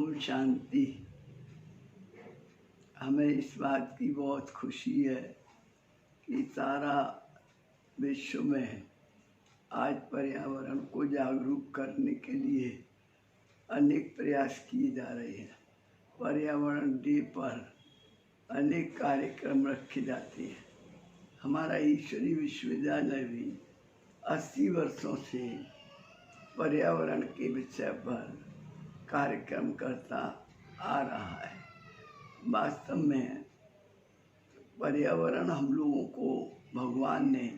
ओम शांति। हमें इस बात की बहुत खुशी है कि सारा विश्व में आज पर्यावरण को जागरूक करने के लिए अनेक प्रयास किए जा रहे हैं। पर्यावरण डे पर अनेक कार्यक्रम रखे जाते हैं। हमारा ईश्वरीय विश्वविद्यालय भी 80 वर्षों से पर्यावरण के विषय पर कार्यक्रम करता आ रहा है। वास्तव में पर्यावरण हम लोगों को भगवान ने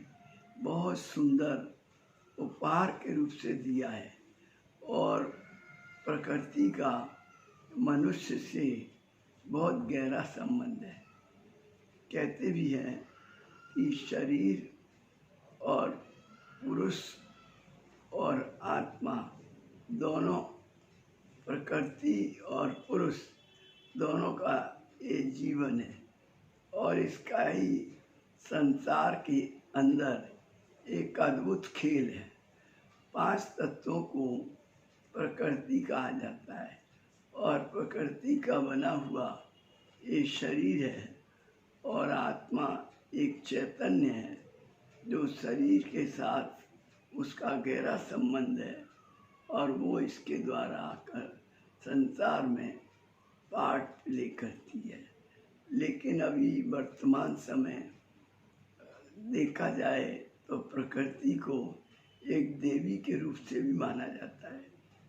बहुत सुंदर उपहार के रूप से दिया है और प्रकृति का मनुष्य से बहुत गहरा संबंध है। कहते भी हैं कि शरीर और पुरुष और आत्मा दोनों, प्रकृति और पुरुष दोनों का ये जीवन है और इसका ही संसार के अंदर एक अद्भुत खेल है। 5 तत्वों को प्रकृति कहा जाता है और प्रकृति का बना हुआ ये शरीर है और आत्मा एक चैतन्य है जो शरीर के साथ उसका गहरा संबंध है और वो इसके द्वारा आकर संसार में पार्ट प्ले करती है। लेकिन अभी वर्तमान समय देखा जाए तो प्रकृति को एक देवी के रूप से भी माना जाता है।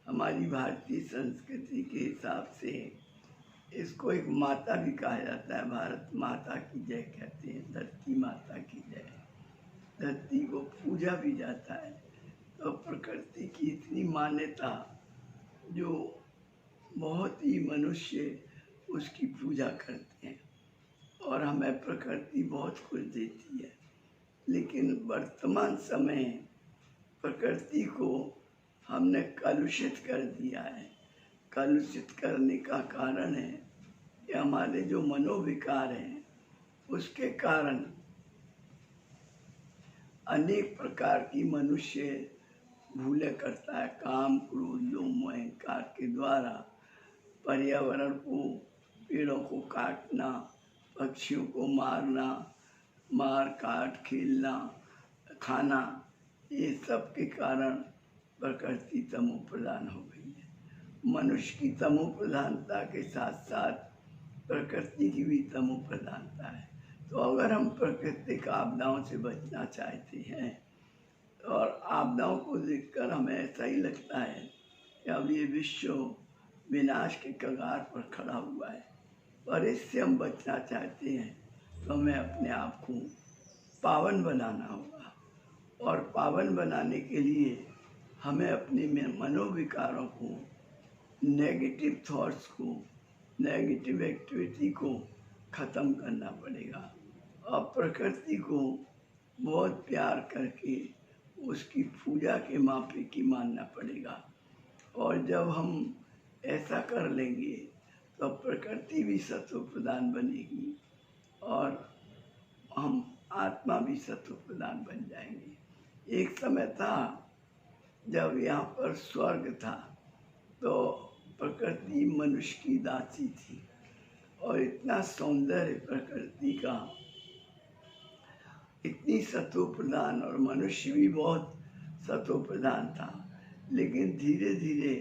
हमारी भारतीय संस्कृति के हिसाब से इसको एक माता भी कहा जाता है। भारत माता की जय कहते हैं, धरती माता की जय। धरती को पूजा भी जाता है। तो प्रकृति की इतनी मान्यता जो बहुत ही मनुष्य उसकी पूजा करते हैं और हमें प्रकृति बहुत कुछ देती है। लेकिन वर्तमान समय प्रकृति को हमने कलुषित कर दिया है। कलुषित करने का कारण है कि हमारे जो मनोविकार हैं उसके कारण अनेक प्रकार की मनुष्य भूले करता है। काम, क्रोध, लोभ, मोह, अहंकार के द्वारा पर्यावरण को, पेड़ों को काटना, पक्षियों को मारना, मार काट खेलना, खाना, ये सब के कारण प्रकृति तमो प्रधान हो गई है। मनुष्य की तमो प्रधानता के साथ साथ प्रकृति की भी तमो प्रधानता है। तो अगर हम प्राकृतिक आपदाओं से बचना चाहते हैं और आपदाओं को देखकर हमें ऐसा ही लगता है कि अब ये विश्व विनाश के कगार पर खड़ा हुआ है, पर इससे हम बचना चाहते हैं तो हमें अपने आप को पावन बनाना होगा और पावन बनाने के लिए हमें अपने मनोविकारों को, नेगेटिव थॉट्स को, नेगेटिव एक्टिविटी को ख़त्म करना पड़ेगा और प्रकृति को बहुत प्यार करके उसकी पूजा के माफी की मानना पड़ेगा। और जब हम ऐसा कर लेंगे तो प्रकृति भी सत्व प्रधान बनेगी और हम आत्मा भी सत्व प्रधान बन जाएंगे। एक समय था जब यहाँ पर स्वर्ग था तो प्रकृति मनुष्य की दासी थी और इतना सौंदर्य प्रकृति का, इतनी सत्व प्रधान और मनुष्य भी बहुत सत्व प्रधान था। लेकिन धीरे धीरे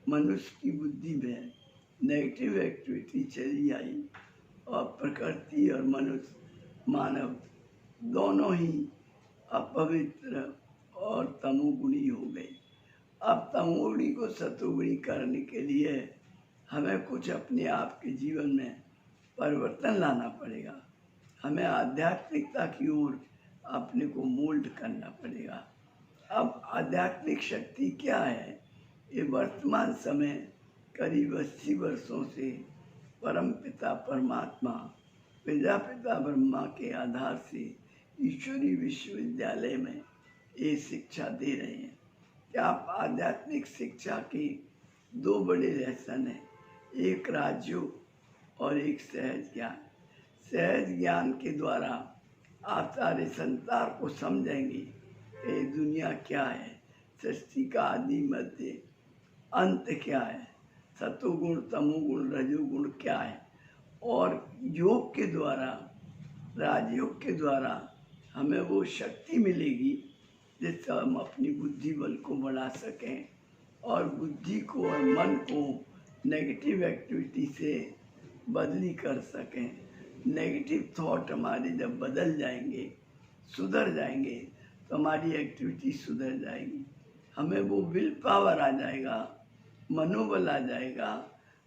मनुष्य की बुद्धि में नेगेटिव एक्टिविटी चली आई और प्रकृति और मनुष्य, मानव दोनों ही अपवित्र और तमोगुणी हो गए। अब तमोगुणी को सत्वगुणी करने के लिए हमें कुछ अपने आप के जीवन में परिवर्तन लाना पड़ेगा। हमें आध्यात्मिकता की ओर अपने को मोल्ड करना पड़ेगा। अब आध्यात्मिक शक्ति क्या है? ये वर्तमान समय करीब 80 वर्षों से परमपिता परमात्मा प्रजापिता ब्रह्मा के आधार से ईश्वरीय विश्वविद्यालय में ये शिक्षा दे रहे हैं कि आप आध्यात्मिक शिक्षा के 2 बड़े लेसन हैं, एक राजयोग और एक सहज ज्ञान। सहज ज्ञान के द्वारा आप सारे संसार को समझेंगे कि दुनिया क्या है, सृष्टि का आदि मध्य अंत क्या है, सतोगुण, तमोगुण, रजोगुण क्या है। और योग के द्वारा, राजयोग के द्वारा हमें वो शक्ति मिलेगी जिससे हम अपनी बुद्धि बल को बढ़ा सकें और बुद्धि को और मन को नेगेटिव एक्टिविटी से बदली कर सकें। नेगेटिव थॉट हमारे जब बदल जाएंगे, सुधर जाएंगे, तो हमारी एक्टिविटी सुधर जाएगी। हमें वो विल पावर आ जाएगा, मनोबल आ जाएगा,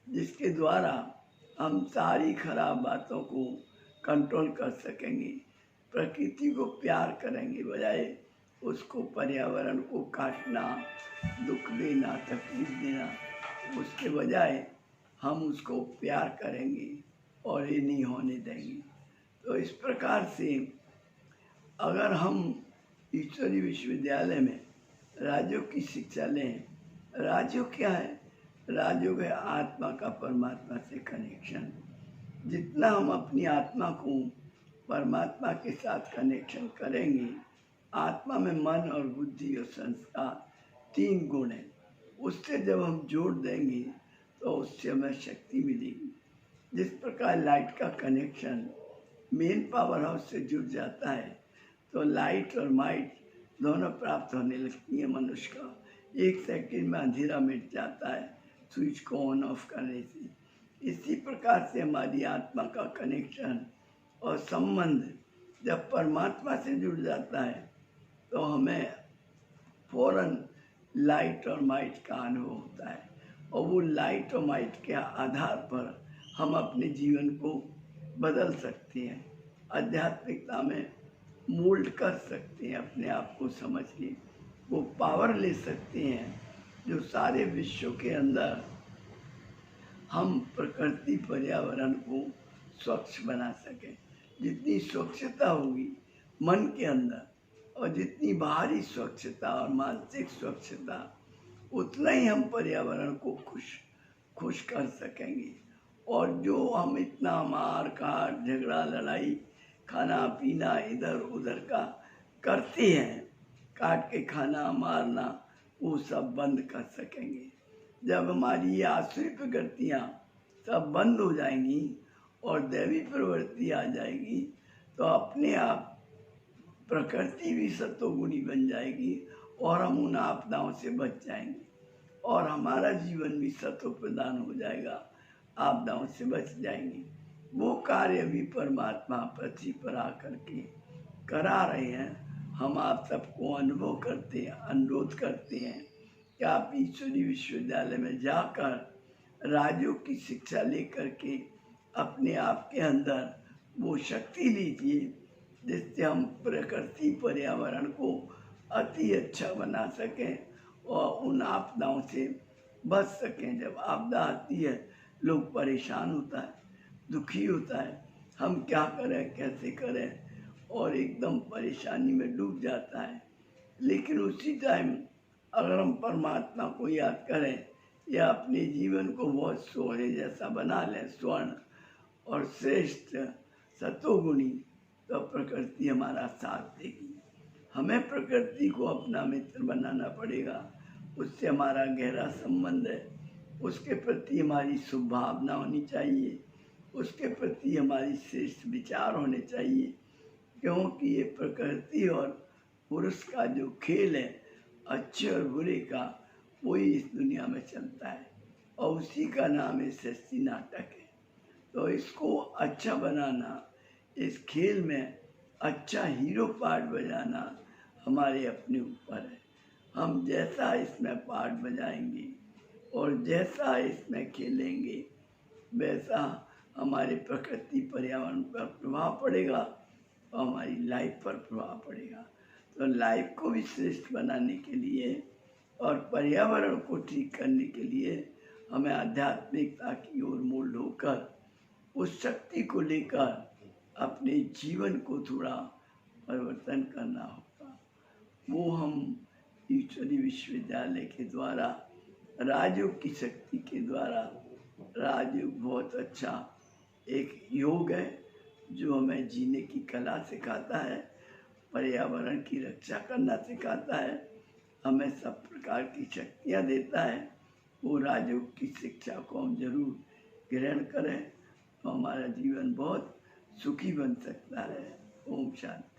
जिसके द्वारा हम सारी खराब बातों को कंट्रोल कर सकेंगे। प्रकृति को प्यार करेंगे, बजाय उसको, पर्यावरण को काटना, दुख देना, तकलीफ देना, उसके बजाय हम उसको प्यार करेंगे और ये नहीं होने देंगे। तो इस प्रकार से अगर हम ईश्वरीय विश्वविद्यालय में राजयोग की शिक्षा लें, राजयोग क्या है? राजयोग है आत्मा का परमात्मा से कनेक्शन। जितना हम अपनी आत्मा को परमात्मा के साथ कनेक्शन करेंगे, आत्मा में मन और बुद्धि और संस्कार 3 गुण हैं, उससे जब हम जोड़ देंगे तो उससे हमें शक्ति मिलेगी। जिस प्रकार लाइट का कनेक्शन मेन पावर हाउस से जुड़ जाता है तो लाइट और माइट दोनों प्राप्त होने लगती है मनुष्य का। 1 सेकंड में अंधेरा मिट जाता है स्विच को ऑन ऑफ करने से। इसी प्रकार से हमारी आत्मा का कनेक्शन और संबंध जब परमात्मा से जुड़ जाता है तो हमें फौरन लाइट और माइट का अनुभव होता है, और वो लाइट और माइट के आधार पर हम अपने जीवन को बदल सकते हैं, आध्यात्मिकता में मोल्ड कर सकते हैं, अपने आप को समझ के वो पावर ले सकते हैं जो सारे विश्व के अंदर हम प्रकृति पर्यावरण को स्वच्छ बना सकें। जितनी स्वच्छता होगी मन के अंदर और जितनी बाहरी स्वच्छता और मानसिक स्वच्छता, उतना ही हम पर्यावरण को खुश कर सकेंगे। और जो हम इतना मार काट, झगड़ा, लड़ाई, खाना पीना इधर उधर का करते हैं, काट के खाना, मारना, वो सब बंद कर सकेंगे। जब हमारी ये आसुरी प्रवृत्तियाँ सब बंद हो जाएंगी और दैवी प्रवृत्ति आ जाएगी तो अपने आप प्रकृति भी सत्वगुणी बन जाएगी और हम उन आपदाओं से बच जाएंगे और हमारा जीवन भी सत्व प्रदान हो जाएगा, आपदाओं से बच जाएंगे। वो कार्य भी परमात्मा पृथ्वी पर आकर के करा रहे हैं। हम आप सबको अनुभव करते हैं, अनुरोध करते हैं कि आप ईश्वरीय विश्वविद्यालय में जाकर राजयोग की शिक्षा लेकर के अपने आप के अंदर वो शक्ति लीजिए जिससे हम प्रकृति पर्यावरण को अति अच्छा बना सकें और उन आपदाओं से बच सकें। जब आपदा आती है लोग परेशान होता है, दुखी होता है, हम क्या करें, कैसे करें, और एकदम परेशानी में डूब जाता है। लेकिन उसी टाइम अगर हम परमात्मा को याद करें या अपने जीवन को बहुत सोने जैसा बना लें, स्वर्ण और श्रेष्ठ सतोगुणी, तो प्रकृति हमारा साथ देगी। हमें प्रकृति को अपना मित्र बनाना पड़ेगा, उससे हमारा गहरा संबंध है, उसके प्रति हमारी शुभ भावना होनी चाहिए, उसके प्रति हमारी श्रेष्ठ विचार होने चाहिए, क्योंकि ये प्रकृति और पुरुष का जो खेल है, अच्छे और बुरे का, वही इस दुनिया में चलता है और उसी का नाम है सृष्टि नाटक है। तो इसको अच्छा बनाना, इस खेल में अच्छा हीरो पार्ट बजाना हमारे अपने ऊपर है। हम जैसा इसमें पार्ट बजाएंगे और जैसा इसमें खेलेंगे वैसा हमारे प्रकृति पर्यावरण पर प्रभाव पड़ेगा और हमारी लाइफ पर प्रभाव पड़ेगा। तो लाइफ को भी श्रेष्ठ बनाने के लिए और पर्यावरण को ठीक करने के लिए हमें आध्यात्मिकता की ओर मोल्ड होकर उस शक्ति को लेकर अपने जीवन को थोड़ा परिवर्तन करना होगा। वो हम ईश्वरीय विश्वविद्यालय के द्वारा, राजयोग की शक्ति के द्वारा, राजयोग बहुत अच्छा एक योग है जो हमें जीने की कला सिखाता है, पर्यावरण की रक्षा करना सिखाता है, हमें सब प्रकार की शक्तियाँ देता है। वो राजयोग की शिक्षा को हम जरूर ग्रहण करें तो हमारा जीवन बहुत सुखी बन सकता है। ओम शांति।